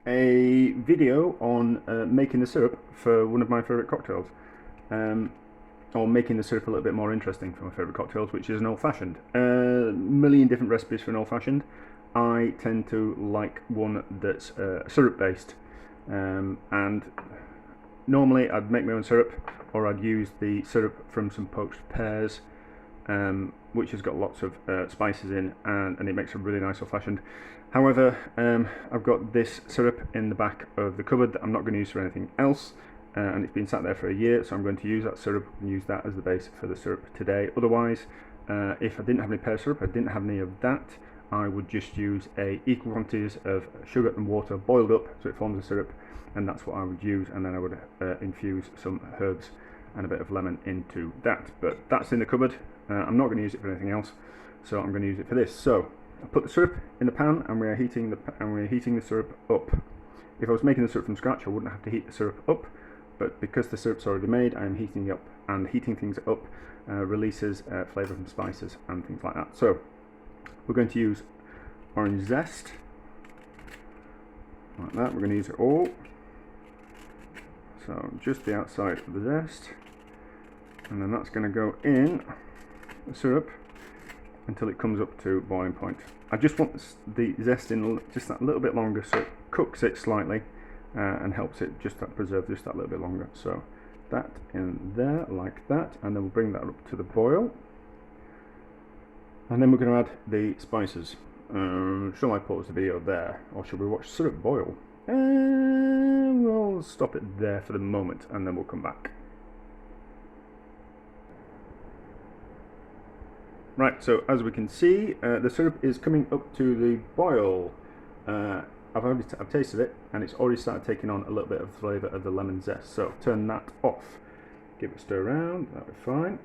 a video on making the syrup for one of my favourite cocktails, or making the syrup a little bit more interesting for my favourite cocktails, which is an old-fashioned. Million different recipes for an old-fashioned. I tend to like one that's syrup-based, and normally I'd make my own syrup, or I'd use the syrup from some poached pears, which has got lots of spices in, and it makes a really nice old-fashioned. However, I've got this syrup in the back of the cupboard that I'm not going to use for anything else, and it's been sat there for a year, so I'm going to use that syrup and use that as the base for the syrup today. Otherwise, if I didn't have any pear syrup, I didn't have any of that, I would just use equal quantities of sugar and water boiled up so it forms a syrup, and that's what I would use, and then I would infuse some herbs and a bit of lemon into that. But that's in the cupboard. I'm not going to use it for anything else, so I'm going to use it for this. So I put the syrup in the pan, and we are heating the syrup up. If I was making the syrup from scratch, I wouldn't have to heat the syrup up, but because the syrup's already made, I am heating it up, and heating things up releases flavour from spices and things like that. So we're going to use orange zest, like that. We're going to use it all. So just the outside of the zest, and then that's going to go in the syrup until it comes up to boiling point. I just want the zest in just that little bit longer, so it cooks it slightly and helps it just preserve just that little bit longer. So that in there like that, and then we'll bring that up to the boil, and then we're going to add the spices. Shall I pause the video there, or should we watch syrup boil? We'll stop it there for the moment, and then we'll come back. Right, so as we can see, the syrup is coming up to the boil. I've tasted it, and it's already started taking on a little bit of the flavour of the lemon zest. So turn that off. Give it a stir around. That'll be fine.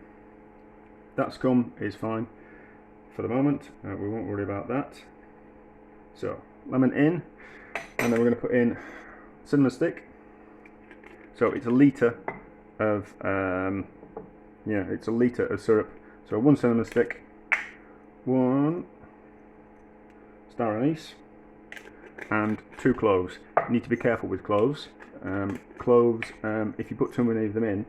That scum is fine for the moment. We won't worry about that. So lemon in, and then we're going to put in cinnamon stick. So it's a litre of it's a litre of syrup. So one cinnamon stick, one star anise, and 2 cloves. You need to be careful with cloves. Cloves, if you put too many of them in,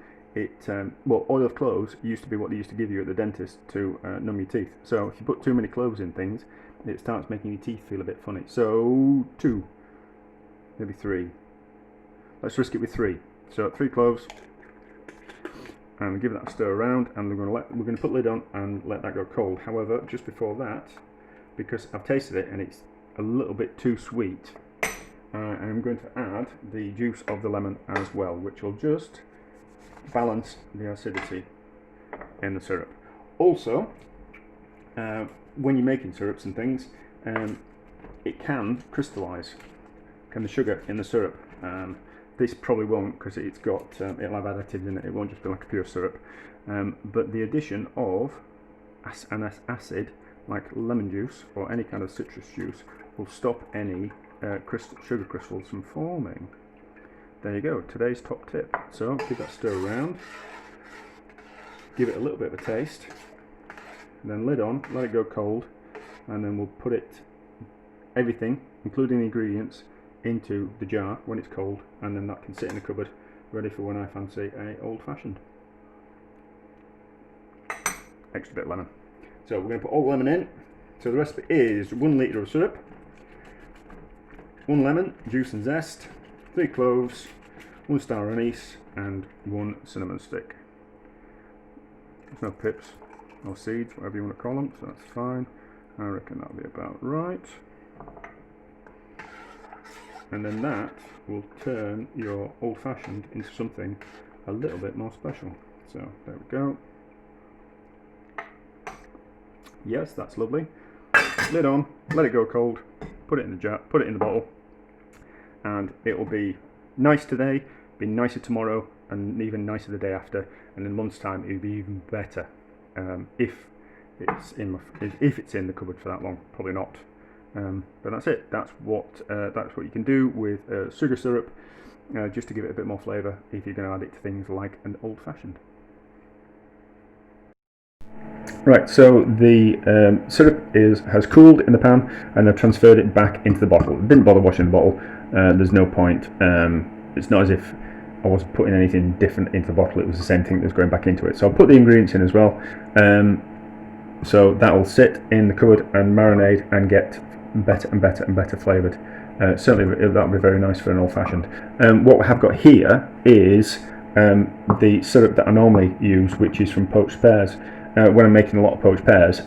oil of cloves used to be what they used to give you at the dentist to numb your teeth. So if you put too many cloves in things, it starts making your teeth feel a bit funny. So 2, maybe 3. Let's risk it with 3. So 3 cloves, and give that a stir around, and we're going to put the lid on and let that go cold. However, just before that, because I've tasted it and it's a little bit too sweet, I'm going to add the juice of the lemon as well, which will just balance the acidity in the syrup. Also, when you're making syrups and things, it can crystallise, the sugar in the syrup. This probably won't, because it's got it'll have additives in it. It won't just be like a pure syrup. But the addition of an acid like lemon juice or any kind of citrus juice will stop any sugar crystals from forming. There you go, today's top tip. So give that stir around, give it a little bit of a taste, and then lid on, let it go cold, and then we'll put everything, including the ingredients, into the jar when it's cold, and then that can sit in the cupboard ready for when I fancy a old-fashioned. Extra bit of lemon. So we're going to put all the lemon in. So the recipe is 1 litre of syrup, 1 lemon, juice and zest, 3 cloves, 1 star anise, and 1 cinnamon stick. There's no pips or seeds, whatever you want to call them, so that's fine. I reckon that'll be about right. And then that will turn your old-fashioned into something a little bit more special. So there we go. Yes, that's lovely. Lid on, let it go cold, put it in the jar, put it in the bottle, and it will be nice today, be nicer tomorrow, and even nicer the day after, and in a month's time it'll be even better. If it's in the cupboard for that long, probably not. But that's it. That's what you can do with sugar syrup, just to give it a bit more flavour if you're going to add it to things like an old-fashioned. Right, so the syrup has cooled in the pan, and I've transferred it back into the bottle. Didn't bother washing the bottle. there's no point. It's not as if I wasn't putting anything different into the bottle. It was the same thing that was going back into it. So I'll put the ingredients in as well. So that will sit in the cupboard and marinate and get better and better and better flavoured. Certainly that'll be very nice for an old-fashioned. What we have got here is the syrup that I normally use, which is from poached pears. When I'm making a lot of poached pears,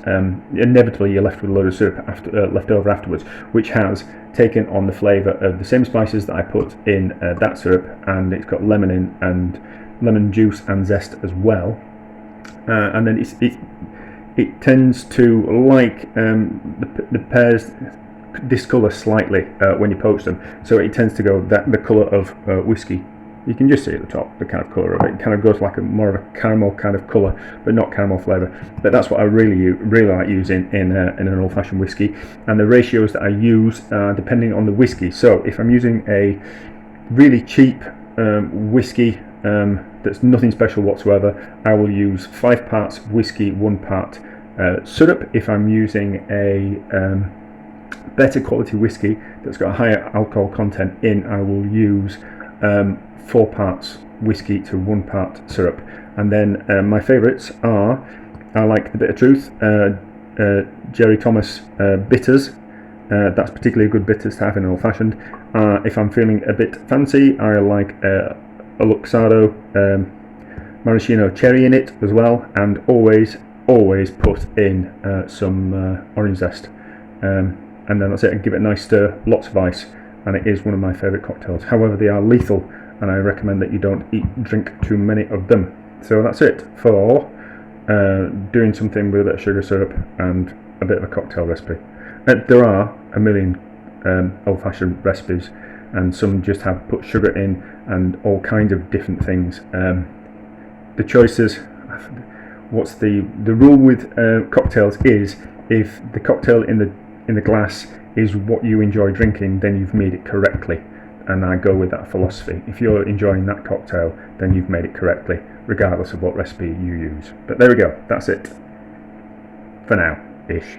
inevitably you're left with a load of syrup left over afterwards, which has taken on the flavour of the same spices that I put in that syrup, and it's got lemon in, and lemon juice and zest as well. And then it tends to, like the pears, discolour slightly when you poach them, so it tends to go the colour of whiskey. You can just see at the top the kind of colour of it. It kind of goes like more of a caramel kind of colour, but not caramel flavour. But that's what I really like using in an old-fashioned whiskey. And the ratios that I use depending on the whiskey. So if I'm using a really cheap whiskey that's nothing special whatsoever, I will use 5 parts whiskey, 1 part syrup. If I'm using a better quality whiskey that's got a higher alcohol content in, I will use 4 parts whiskey to 1 part syrup. And then my favourites are, I like the Bitter Truth Jerry Thomas bitters. That's particularly good bitters to have in an old-fashioned. If I'm feeling a bit fancy, I like a Luxardo maraschino cherry in it as well, and always put in some orange zest, and then that's it, and give it a nice stir, lots of ice, and it is one of my favourite cocktails. However, they are lethal, and I recommend that you don't drink too many of them. So that's it for doing something with a bit of sugar syrup and a bit of a cocktail recipe. There are a million old-fashioned recipes, and some just have put sugar in and all kinds of different things. The choices, what's the rule with cocktails is, if the cocktail in the glass is what you enjoy drinking, then you've made it correctly. And I go with that philosophy. If you're enjoying that cocktail, then you've made it correctly, regardless of what recipe you use. But there we go, that's it for now, ish.